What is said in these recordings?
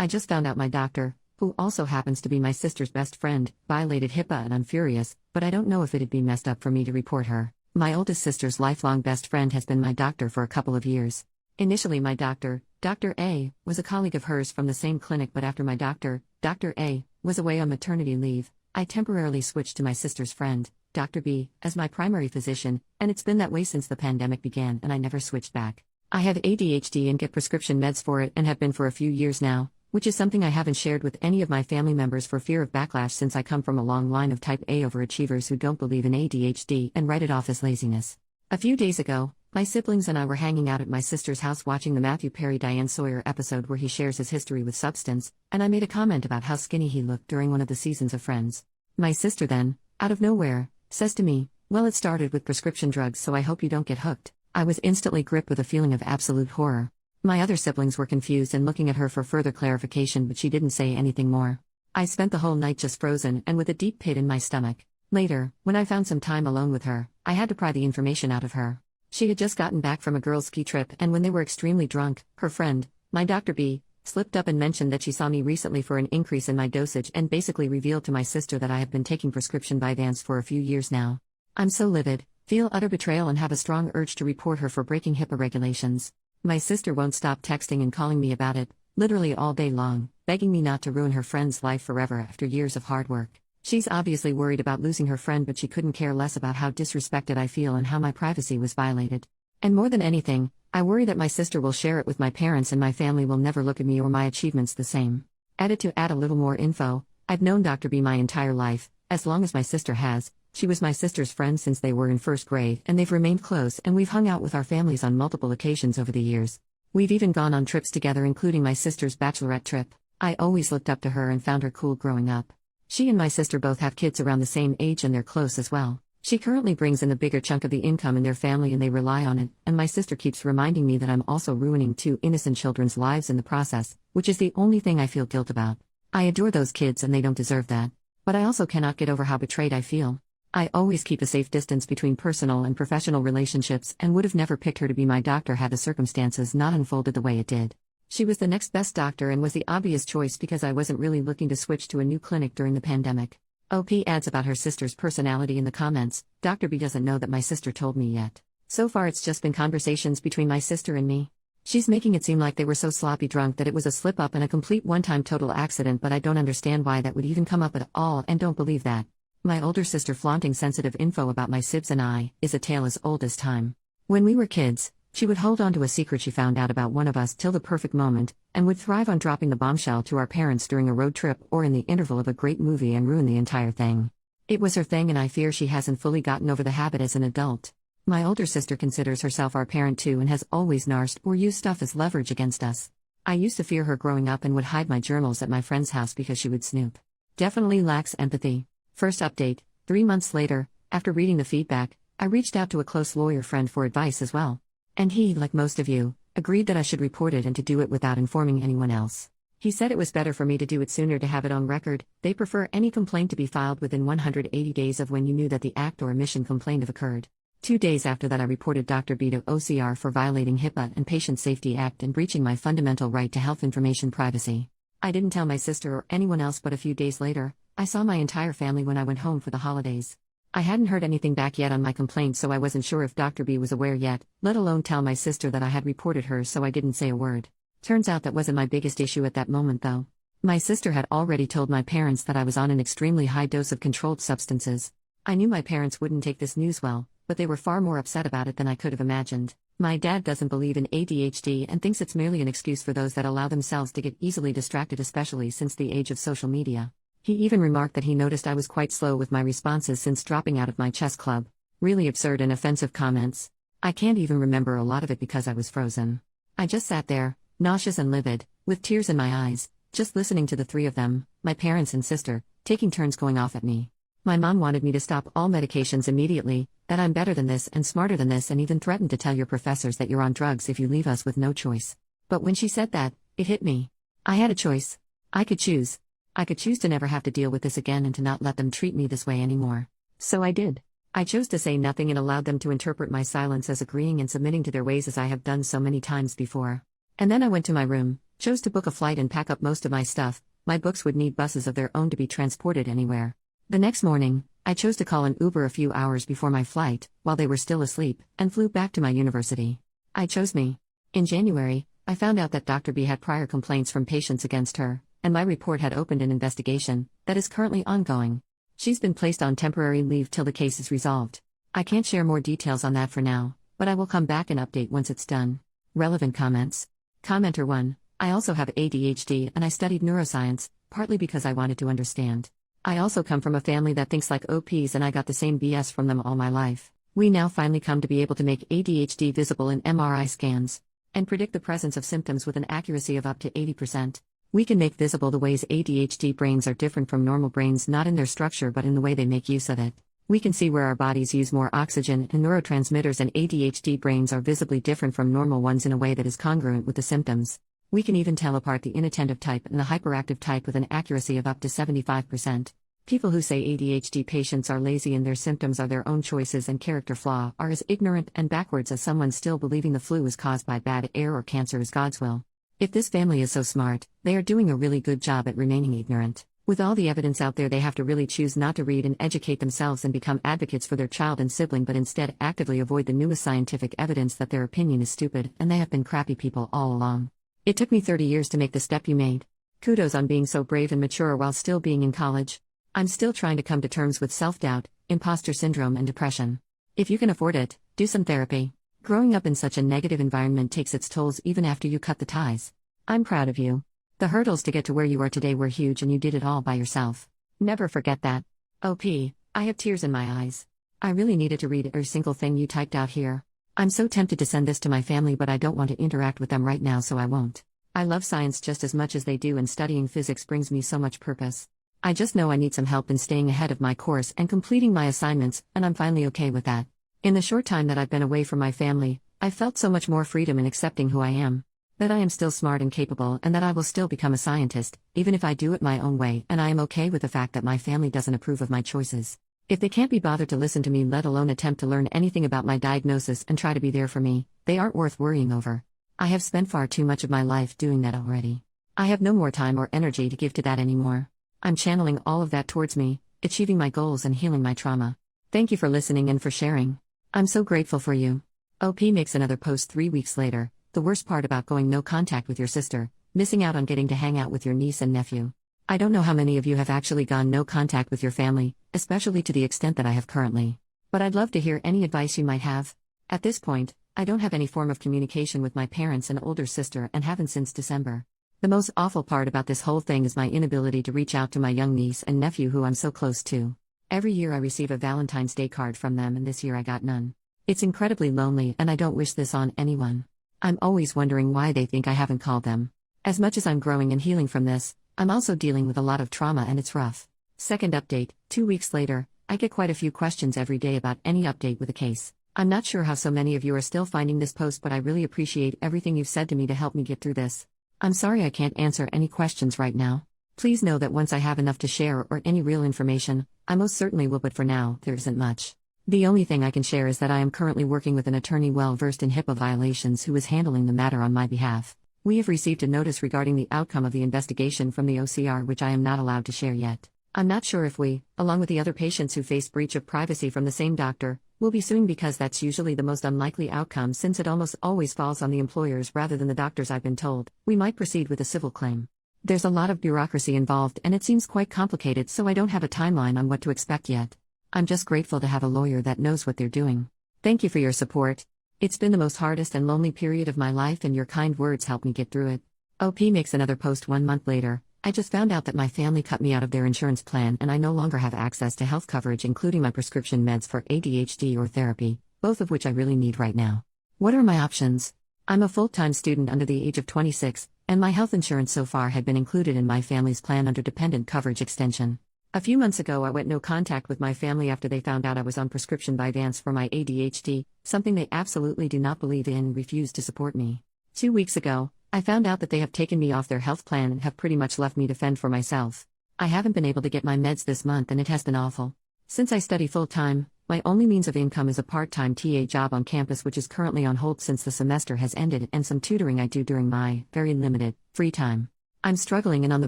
I just found out my doctor, who also happens to be my sister's best friend, violated HIPAA and I'm furious, but I don't know if it'd be messed up for me to report her. My oldest sister's lifelong best friend has been my doctor for a couple of years. Initially my doctor, Dr. A, was a colleague of hers from the same clinic, but after my doctor, Dr. A, was away on maternity leave, I temporarily switched to my sister's friend, Dr. B, as my primary physician, and it's been that way since the pandemic began and I never switched back. I have ADHD and get prescription meds for it and have been for a few years now, which is something I haven't shared with any of my family members for fear of backlash since I come from a long line of type A overachievers who don't believe in ADHD and write it off as laziness. A few days ago, my siblings and I were hanging out at my sister's house watching the Matthew Perry Diane Sawyer episode where he shares his history with substance, and I made a comment about how skinny he looked during one of the seasons of Friends. My sister then, out of nowhere, says to me, "Well, it started with prescription drugs, so I hope you don't get hooked." I was instantly gripped with a feeling of absolute horror. My other siblings were confused and looking at her for further clarification, but she didn't say anything more. I spent the whole night just frozen and with a deep pit in my stomach. Later, when I found some time alone with her, I had to pry the information out of her. She had just gotten back from a girls' ski trip, and when they were extremely drunk, her friend, my Dr. B, slipped up and mentioned that she saw me recently for an increase in my dosage and basically revealed to my sister that I have been taking prescription Vyvanse for a few years now. I'm so livid, feel utter betrayal and have a strong urge to report her for breaking HIPAA regulations. My sister won't stop texting and calling me about it, literally all day long, begging me not to ruin her friend's life forever after years of hard work. She's obviously worried about losing her friend, but she couldn't care less about how disrespected I feel and how my privacy was violated. And more than anything, I worry that my sister will share it with my parents and my family will never look at me or my achievements the same. To add a little more info, I've known Dr. B my entire life, as long as my sister has. She was my sister's friend since they were in first grade, and they've remained close, and we've hung out with our families on multiple occasions over the years. We've even gone on trips together, including my sister's bachelorette trip. I always looked up to her and found her cool growing up. She and my sister both have kids around the same age and they're close as well. She currently brings in a bigger chunk of the income in their family and they rely on it, and my sister keeps reminding me that I'm also ruining 2 innocent children's lives in the process, which is the only thing I feel guilt about. I adore those kids and they don't deserve that. But I also cannot get over how betrayed I feel. I always keep a safe distance between personal and professional relationships and would have never picked her to be my doctor had the circumstances not unfolded the way it did. She was the next best doctor and was the obvious choice because I wasn't really looking to switch to a new clinic during the pandemic. OP adds about her sister's personality in the comments, Dr. B doesn't know that my sister told me yet. So far it's just been conversations between my sister and me. She's making it seem like they were so sloppy drunk that it was a slip-up and a complete one-time total accident, but I don't understand why that would even come up at all and don't believe that. My older sister flaunting sensitive info about my sibs and I is a tale as old as time. When we were kids, she would hold on to a secret she found out about one of us till the perfect moment, and would thrive on dropping the bombshell to our parents during a road trip or in the interval of a great movie and ruin the entire thing. It was her thing and I fear she hasn't fully gotten over the habit as an adult. My older sister considers herself our parent too and has always narsed or used stuff as leverage against us. I used to fear her growing up and would hide my journals at my friend's house because she would snoop. Definitely lacks empathy. First update, 3 months later, after reading the feedback, I reached out to a close lawyer friend for advice as well. And he, like most of you, agreed that I should report it and to do it without informing anyone else. He said it was better for me to do it sooner to have it on record. They prefer any complaint to be filed within 180 days of when you knew that the act or omission complained of occurred. 2 days after that I reported Dr. B to OCR for violating HIPAA and Patient Safety Act and breaching my fundamental right to health information privacy. I didn't tell my sister or anyone else, but a few days later, I saw my entire family when I went home for the holidays. I hadn't heard anything back yet on my complaint, so I wasn't sure if Dr. B was aware yet, let alone tell my sister that I had reported her, so I didn't say a word. Turns out that wasn't my biggest issue at that moment though. My sister had already told my parents that I was on an extremely high dose of controlled substances. I knew my parents wouldn't take this news well, but they were far more upset about it than I could have imagined. My dad doesn't believe in ADHD and thinks it's merely an excuse for those that allow themselves to get easily distracted, especially since the age of social media. He even remarked that he noticed I was quite slow with my responses since dropping out of my chess club. Really absurd and offensive comments. I can't even remember a lot of it because I was frozen. I just sat there, nauseous and livid, with tears in my eyes, just listening to the 3 of them, my parents and sister, taking turns going off at me. My mom wanted me to stop all medications immediately, that I'm better than this and smarter than this, and even threatened to tell your professors that you're on drugs if you leave us with no choice. But when she said that, it hit me. I had a choice. I could choose. I could choose to never have to deal with this again and to not let them treat me this way anymore. So I did. I chose to say nothing and allowed them to interpret my silence as agreeing and submitting to their ways, as I have done so many times before. And then I went to my room, Chose to book a flight and pack up most of my stuff. My books would need buses of their own to be transported anywhere. The next morning, I chose to call an Uber a few hours before my flight, while they were still asleep, and flew back to my university. I chose me. In January, I found out that Dr. B had prior complaints from patients against her, and my report had opened an investigation that is currently ongoing. She's been placed on temporary leave till the case is resolved. I can't share more details on that for now, but I will come back and update once it's done. Relevant comments. Commenter 1. I also have ADHD and I studied neuroscience, partly because I wanted to understand. I also come from a family that thinks like OPs and I got the same BS from them all my life. We now finally come to be able to make ADHD visible in MRI scans and predict the presence of symptoms with an accuracy of up to 80%. We can make visible the ways ADHD brains are different from normal brains, not in their structure but in the way they make use of it. We can see where our bodies use more oxygen and neurotransmitters, and ADHD brains are visibly different from normal ones in a way that is congruent with the symptoms. We can even tell apart the inattentive type and the hyperactive type with an accuracy of up to 75%. People who say ADHD patients are lazy and their symptoms are their own choices and character flaw are as ignorant and backwards as someone still believing the flu is caused by bad air or cancer is God's will. If this family is so smart, they are doing a really good job at remaining ignorant. With all the evidence out there, they have to really choose not to read and educate themselves and become advocates for their child and sibling, but instead actively avoid the newest scientific evidence that their opinion is stupid and they have been crappy people all along. It took me 30 years to make the step you made. Kudos on being so brave and mature while still being in college. I'm still trying to come to terms with self-doubt, imposter syndrome and depression. If you can afford it, do some therapy. Growing up in such a negative environment takes its tolls even after you cut the ties. I'm proud of you. The hurdles to get to where you are today were huge and you did it all by yourself. Never forget that. OP, I have tears in my eyes. I really needed to read every single thing you typed out here. I'm so tempted to send this to my family, but I don't want to interact with them right now, so I won't. I love science just as much as they do, and studying physics brings me so much purpose. I just know I need some help in staying ahead of my course and completing my assignments, and I'm finally okay with that. In the short time that I've been away from my family, I've felt so much more freedom in accepting who I am. That I am still smart and capable, and that I will still become a scientist, even if I do it my own way, and I am okay with the fact that my family doesn't approve of my choices. If they can't be bothered to listen to me, let alone attempt to learn anything about my diagnosis and try to be there for me, they aren't worth worrying over. I have spent far too much of my life doing that already. I have no more time or energy to give to that anymore. I'm channeling all of that towards me, achieving my goals and healing my trauma. Thank you for listening and for sharing. I'm so grateful for you. OP makes another post 3 weeks later. The worst part about going no contact with your sister, missing out on getting to hang out with your niece and nephew. I don't know how many of you have actually gone no contact with your family, especially to the extent that I have currently. But I'd love to hear any advice you might have. At this point, I don't have any form of communication with my parents and older sister and haven't since December. The most awful part about this whole thing is my inability to reach out to my young niece and nephew who I'm so close to. Every year I receive a Valentine's Day card from them, and this year I got none. It's incredibly lonely and I don't wish this on anyone. I'm always wondering why they think I haven't called them. As much as I'm growing and healing from this, I'm also dealing with a lot of trauma and it's rough. Second update, 2 weeks later, I get quite a few questions every day about any update with a case. I'm not sure how so many of you are still finding this post, but I really appreciate everything you've said to me to help me get through this. I'm sorry I can't answer any questions right now. Please know that once I have enough to share or any real information, I most certainly will, but for now, there isn't much. The only thing I can share is that I am currently working with an attorney well versed in HIPAA violations who is handling the matter on my behalf. We have received a notice regarding the outcome of the investigation from the OCR, which I am not allowed to share yet. I'm not sure if we, along with the other patients who face breach of privacy from the same doctor, will be suing, because that's usually the most unlikely outcome since it almost always falls on the employers rather than the doctors. I've been told we might proceed with a civil claim. There's a lot of bureaucracy involved and it seems quite complicated, so I don't have a timeline on what to expect yet. I'm just grateful to have a lawyer that knows what they're doing. Thank you for your support. It's been the most hardest and lonely period of my life, and your kind words helped me get through it. OP makes another post 1 month later. I just found out that my family cut me out of their insurance plan and I no longer have access to health coverage, including my prescription meds for ADHD or therapy, both of which I really need right now. What are my options? I'm a full-time student under the age of 26, and my health insurance so far had been included in my family's plan under dependent coverage extension. A few months ago I went no contact with my family after they found out I was on prescription Vyvanse for my ADHD, something they absolutely do not believe in and refused to support me. 2 weeks ago, I found out that they have taken me off their health plan and have pretty much left me to fend for myself. I haven't been able to get my meds this month and it has been awful. Since I study full-time, my only means of income is a part-time TA job on campus, which is currently on hold since the semester has ended, and some tutoring I do during my, very limited, Free time. I'm struggling and on the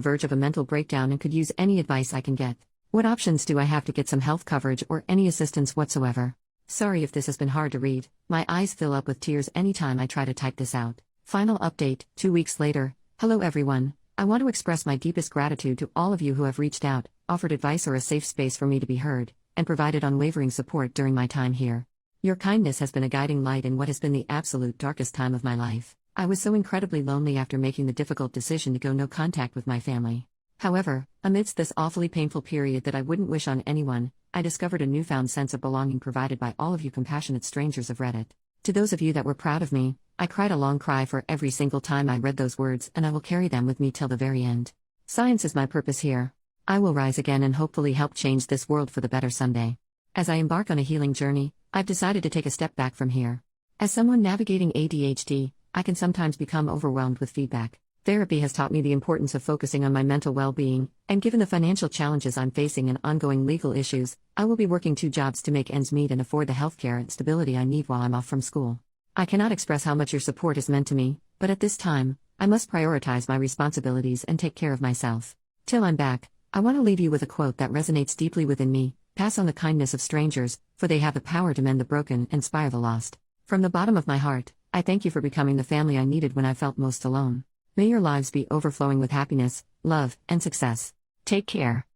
verge of a mental breakdown and could use any advice I can get. What options do I have to get some health coverage or any assistance whatsoever? Sorry if this has been hard to read, my eyes fill up with tears anytime I try to type this out. Final update, 2 weeks later. Hello everyone. I want to express my deepest gratitude to all of you who have reached out, offered advice or a safe space for me to be heard, and provided unwavering support during my time here. Your kindness has been a guiding light in what has been the absolute darkest time of my life. I was so incredibly lonely after making the difficult decision to go no contact with my family. However, amidst this awfully painful period that I wouldn't wish on anyone, I discovered a newfound sense of belonging provided by all of you compassionate strangers of Reddit. To those of you that were proud of me, I cried a long cry for every single time I read those words, and I will carry them with me till the very end. Science is my purpose here. I will rise again and hopefully help change this world for the better someday. As I embark on a healing journey, I've decided to take a step back from here. As someone navigating ADHD, I can sometimes become overwhelmed with feedback. Therapy has taught me the importance of focusing on my mental well-being, and given the financial challenges I'm facing and ongoing legal issues, I will be working 2 jobs to make ends meet and afford the healthcare and stability I need while I'm off from school. I cannot express how much your support has meant to me, but at this time, I must prioritize my responsibilities and take care of myself. Till I'm back, I want to leave you with a quote that resonates deeply within me: pass on the kindness of strangers, for they have the power to mend the broken and inspire the lost. From the bottom of my heart, I thank you for becoming the family I needed when I felt most alone. May your lives be overflowing with happiness, love, and success. Take care.